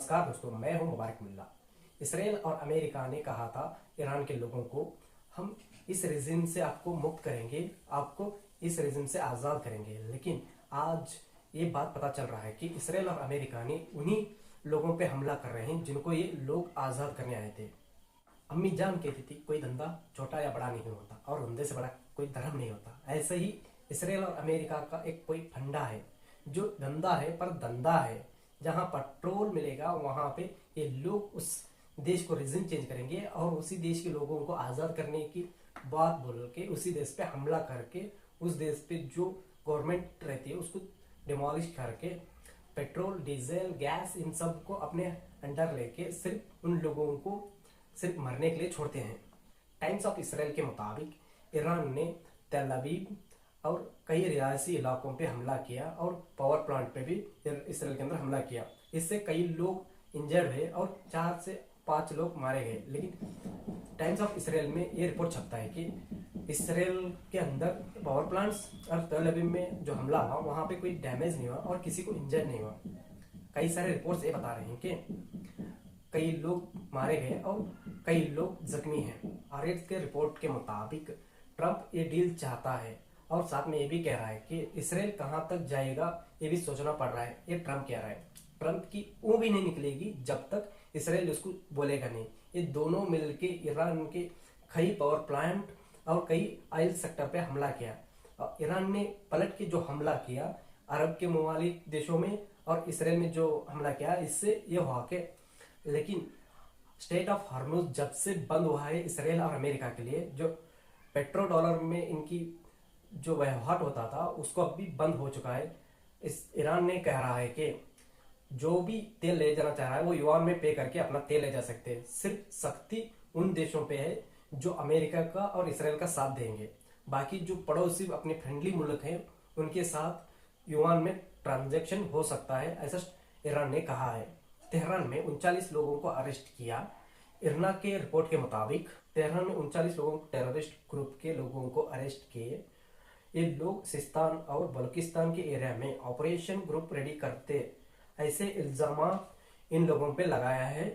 नमस्कार दोस्तों, मैं हूं मुबारक मुल्ला। इसराइल और अमेरिका ने कहा था ईरान के लोगों को, हम इस रिजिम से आपको मुक्त करेंगे, आपको इस रिजिम से आज़ाद करेंगे। लेकिन आज ये बात पता चल रहा है कि इसराइल और अमेरिका ने उन्हीं लोगों पे हमला कर रहे हैं जिनको ये लोग आज़ाद करने आए थे। अम्मी जान कहती थी कोई धंधा छोटा या बड़ा नहीं होता और धंधे से बड़ा कोई धर्म नहीं होता। ऐसे ही इसराइल और अमेरिका का एक कोई फंडा है जो धंधा है पर धंधा है। जहां पेट्रोल मिलेगा वहां पे ये लोग उस देश को रिजिम चेंज करेंगे और उसी देश के लोगों को आज़ाद करने की बात बोल के उसी देश पे हमला करके उस देश पे जो गवर्नमेंट रहती है उसको डिमोलिश करके पेट्रोल, डीजल, गैस इन सब को अपने अंडर लेके सिर्फ उन लोगों को सिर्फ मरने के लिए छोड़ते हैं। टाइम्स ऑफ इसराइल के मुताबिक ईरान ने तेल अवीव और कई रिहायशी इलाकों पे हमला किया और पावर प्लांट पे भी इसराइल के अंदर हमला किया। इससे कई लोग इंजर्ड हुए और 4 से 5 लोग मारे गए। लेकिन टाइम्स ऑफ इसराइल में ये रिपोर्ट छपता है कि इसराइल के अंदर पावर प्लांट्स और तेल अवीव में जो हमला हुआ वहां पे कोई डैमेज नहीं हुआ और किसी को इंजर्ड नहीं हुआ। कई सारे रिपोर्ट्स ये बता रहे हैं कि कई लोग मारे गए और कई लोग जख्मी हैं। आरएस के रिपोर्ट के मुताबिक ट्रंप ये डील चाहता है और साथ में ये भी कह रहा है कि इसराइल कहां तक जाएगा ये भी सोचना पड़ रहा है। ये ट्रंप कह रहा है। ट्रंप की ऊ भी नहीं निकलेगी जब तक इसराइल उसको बोलेगा नहीं। ये दोनों मिलके ईरान के कई पावर प्लांट और कई ऑयल सेक्टर पे हमला किया। ईरान ने पलट के जो हमला किया अरब के ममालिक देशों में और इसराइल में जो हमला किया, इससे ये हुआ कि लेकिन स्टेट ऑफ हॉर्मुज जब से बंद हुआ है इसराइल और अमेरिका के लिए, जो पेट्रो डॉलर में इनकी जो व्यवहार होता था उसको अब भी बंद हो चुका है। इस ईरान ने कह रहा है कि जो भी तेल ले जाना चाह रहा है वो युआन में पे करके अपना तेल ले जा सकते हैं। सिर्फ सख्ती उन देशों पे है जो अमेरिका का और इसराइल का साथ देंगे। बाकी जो पड़ोसी अपने फ्रेंडली मुल्क हैं उनके साथ युआन में ट्रांजैक्शन हो सकता है, ऐसा ईरान ने कहा है। तेहरान में 39 लोगों को अरेस्ट किया। इरना के रिपोर्ट के मुताबिक तेहरान में 39 लोगों को टेररिस्ट ग्रुप के लोगों को अरेस्ट किए। ये लोग सिस्तान और बलूचिस्तान के एरिया में ऑपरेशन ग्रुप रेडी करते, ऐसे इल्जाम इन लोगों पे लगाया है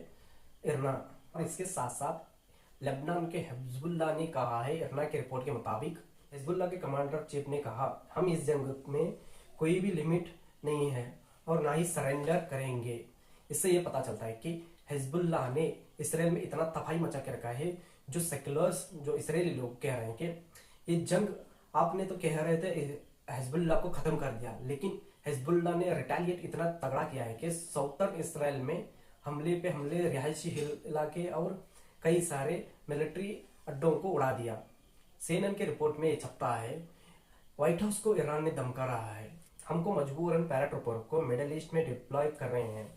इरना। और इसके साथ साथ लेबनान के हिजबुल्लाह ने कहा है, इरना के रिपोर्ट के मुताबिक हिजबुल्लाह के कमांडर चीफ ने कहा, हम इस जंग में कोई भी लिमिट नहीं है और ना ही सरेंडर करेंगे। इससे ये पता चलता है कि हिजबुल्लाह ने इसराइल में इतना तबाही मचा के रखा है। जो सेक्युलर्स, जो इसराइली लोग कह रहे हैं कि ये जंग आपने तो कह रहे थे हिजबुल्लाह को खत्म कर दिया, लेकिन हिजबुल्लाह ने रिटेलिएट इतना तगड़ा किया है कि साउथर्न इसराइल में हमले पे हमले, रिहायशी इलाके और कई सारे मिलिट्री अड्डों को उड़ा दिया। सीएनएन के रिपोर्ट में ये छपता है, व्हाइट हाउस को ईरान ने धमका रहा है, हमको मजबूरन पैराट्रूपर को मिडिल ईस्ट में डिप्लॉय कर रहे हैं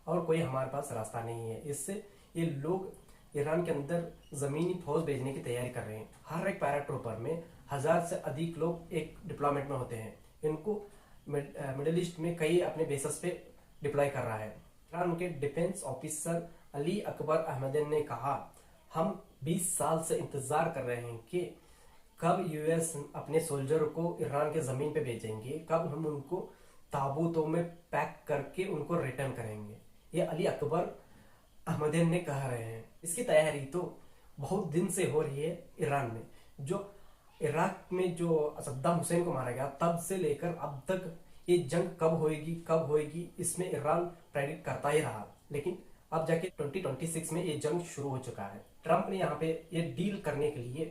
और कोई हमारे पास रास्ता नहीं है। इससे ये लोग ईरान के अंदर जमीनी फौज भेजने की तैयारी कर रहे हैं। हर एक पैराट्रूपर में 1000 से अधिक लोग एक डिप्लॉयमेंट में होते हैं। इनको मिडिल ईस्ट में कई अपने बेसिस पे डिप्लॉय कर रहा है। ईरान के डिफेंस ऑफिसर अली अकबर अहमदन ने कहा, हम 20 साल से इंतजार कर रहे हैं कि कब यूएस अपने सोल्जर को ईरान के जमीन पे भेजेंगे, कब हम उनको ताबूतों में पैक करके उनको रिटर्न करेंगे। ये अली अकबर अहमदन ने कह रहे हैं। इसकी तैयारी तो बहुत दिन से हो रही है ईरान में। जो इराक में जो सद्दाम हुसैन को मारा गया तब से लेकर अब तक ये जंग कब होएगी इसमें ईरान प्रेडिक्ट करता ही रहा। लेकिन अब जाके 2026 में ये जंग शुरू हो चुका है। ट्रंप ने यहाँ पे ये डील करने के लिए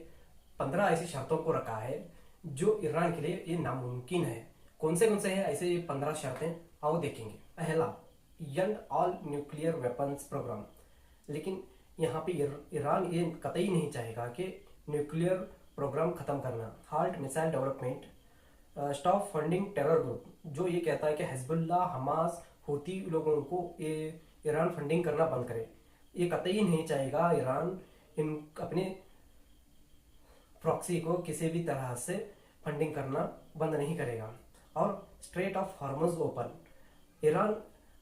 15 ऐसी शर्तों को रखा है जो ईरान के लिए ये नामुमकिन है। कौन से हैं ऐसे ये 15 शर्तें, आओ देखेंगे। पहला, end all nuclear weapons program. लेकिन यहाँ पे ईरान ये कतई नहीं चाहेगा कि न्यूक्लियर प्रोग्राम खत्म करना। Halt missile development, stop funding terror group, जो ये कहता है कि हिजबुल्लाह, हमास, हूती लोगों को ये ईरान फंडिंग करना बंद करे। ये कतई नहीं चाहेगा ईरान इन अपने प्रॉक्सी को किसी भी तरह से फंडिंग करना बंद नहीं करेगा। और straight of Hormuz open, Iran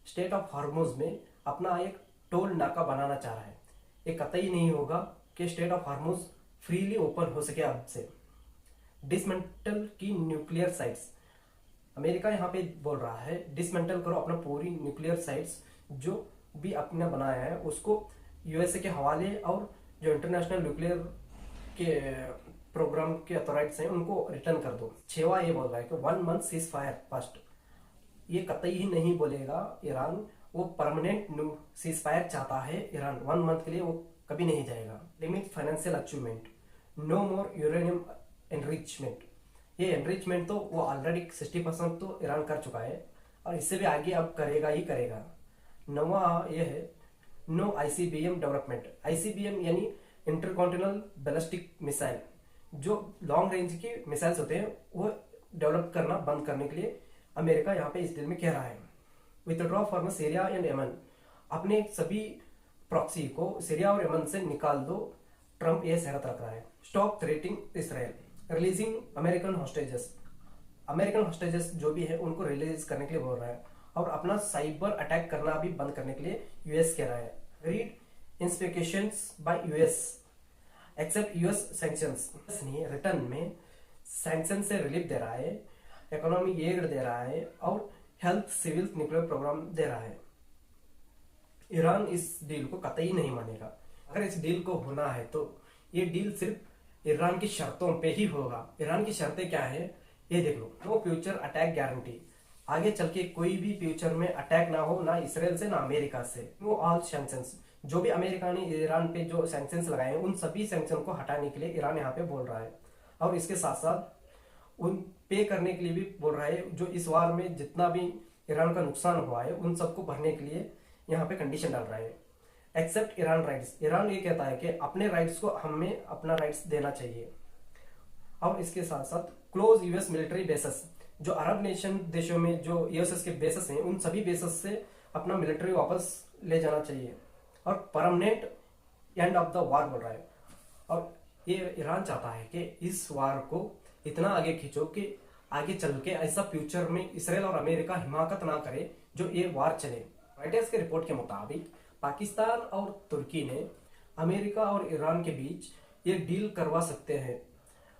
state of Hormuz में अपना एक टोल नाका बनाना चाह रहा है। ये कतई नहीं होगा कि state of Hormuz freely open हो सके अब से। डिसमेंटल की न्यूक्लियर साइट्स, अमेरिका यहाँ पे बोल रहा है डिसमेंटल करो अपना पूरी न्यूक्लियर साइट्स जो भी अपना बनाया है उसको यूएसए के हवाले और जो इंटरनेशनल न्यूक्लियर के प्रोग्राम के अथॉरिटीज हैं उनको रिटर्न कर दो। 6वां ये बोल रहा है कि 1 मंथ सीज फायर फर्स्ट। ये कतई ही नहीं बोलेगा ईरान, वो परमानेंट सीज फायर चाहता है ईरान। 1 मंथ के लिए वो कभी नहीं जाएगा। लिमिट फाइनेंशियल अचीवमेंट, नो मोर यूरेनियम एनरिचमेंट। ये एनरिचमेंट तो वो ऑलरेडी 60% तो ईरान कर चुका है और इससे भी आगे अब करेगा ही करेगा। 9वां ये है नो आईसीबीएम डेवलपमेंट। आईसीबीएम यानी इंटरकॉन्टिनेंटल बैलिस्टिक मिसाइल, जो लॉन्ग रेंज के मिसाइल्स होते हैं वो डेवलप करना बंद करने के लिए अमेरिका यहाँ पे इस डील में कह रहा है। Withdraw from Syria and Yemen, अपने सभी प्रॉक्सी को सीरिया और यमन से निकाल दो, ट्रंप ये शर्त रख रहा है। Stop threatening Israel, releasing American hostages. American hostages जो भी है उनको रिलीज करने के लिए बोल रहा है और अपना साइबर अटैक करना भी बंद करने के लिए यूएस कह रहा है। Read inspections by US accept US sanctions, नहीं रिटर्न में सैंक्शन से रिलीफ दे रहा है, इकोनॉमी एड दे रहा है और हेल्थ सिविल न्यूक्लियर प्रोग्राम दे रहा है। ईरान इस डील को कतई नहीं मानेगा। अगर इस डील को होना है तो ये डील सिर्फ ईरान की शर्तों पे ही होगा। ईरान की शर्तें क्या है ये देख लो। नो फ्यूचर अटैक गारंटी, आगे चल के कोई भी फ्यूचर में अटैक ना हो, ना इसराइल से ना अमेरिका से। नो ऑल सैंक्शंस, जो भी अमेरिका ने ईरान पे जो सैंक्शंस लगाए हैं उन सभी सैंक्शन को हटाने के लिए ईरान यहाँ पे बोल रहा है और इसके साथ साथ उन पे करने के लिए भी बोल रहा है। जो इस वार में जितना भी ईरान का नुकसान हुआ है उन सबको भरने के लिए यहाँ पे कंडीशन डाल रहा है। एक्सेप्ट ईरान राइट्स, ईरान ये कहता है कि अपने राइट्स को हमें अपना राइट्स देना चाहिए। और इसके साथ साथ क्लोज यूएस मिलिट्री बेसेस, जो अरब नेशन देशों में जो यूएसएस के बेसेस हैं उन सभी बेसेस से अपना मिलिट्री वापस ले जाना चाहिए और permanent end of the war बोल रहा है। और ये ईरान चाहता है कि इस वार को इतना आगे खींचो कि आगे चल के ऐसा फ्यूचर में इसराइल और अमेरिका हिमाकत ना करे जो ये वार चले। रॉयटर्स के रिपोर्ट के मुताबिक पाकिस्तान और तुर्की ने अमेरिका और ईरान के बीच ये डील करवा सकते हैं।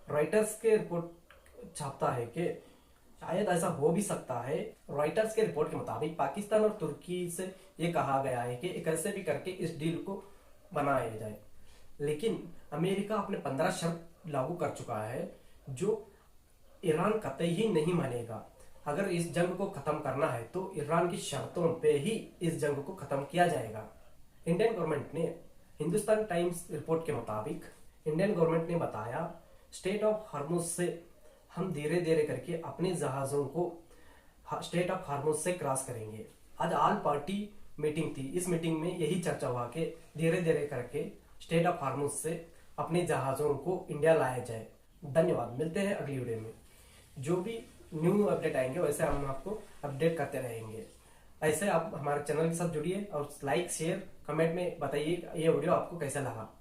रॉयटर्स के रिपोर्ट छापता है कि शायद ऐसा हो भी सकता है। रॉयटर्स के रिपोर्ट के मुताबिक पाकिस्तान और तुर्की से ये कहा गया है कि कैसे भी करके इस डील को बनाया जाए, लेकिन अमेरिका अपने 15 शर्त लागू कर चुका है जो ईरान कतई ही नहीं मानेगा। अगर इस जंग को खत्म करना है तो ईरान की शर्तों पे ही इस जंग को खत्म किया जाएगा। इंडियन गवर्नमेंट ने, हिंदुस्तान टाइम्स रिपोर्ट के मुताबिक इंडियन गवर्नमेंट ने बताया स्टेट ऑफ हार्मुज से हम धीरे धीरे करके अपने जहाजों को स्टेट ऑफ हार्मुज से क्रॉस करेंगे। आज ऑल पार्टी मीटिंग थी, इस मीटिंग में यही चर्चा हुआ कि धीरे धीरे करके स्टेट ऑफ हार्मुज से अपने जहाजों को इंडिया लाया जाए। धन्यवाद, मिलते हैं अगली वीडियो में। जो भी न्यू अपडेट आएंगे वैसे हम आपको अपडेट करते रहेंगे। ऐसे आप हमारे चैनल के साथ जुड़िए और लाइक शेयर कमेंट में बताइए ये वीडियो आपको कैसा लगा।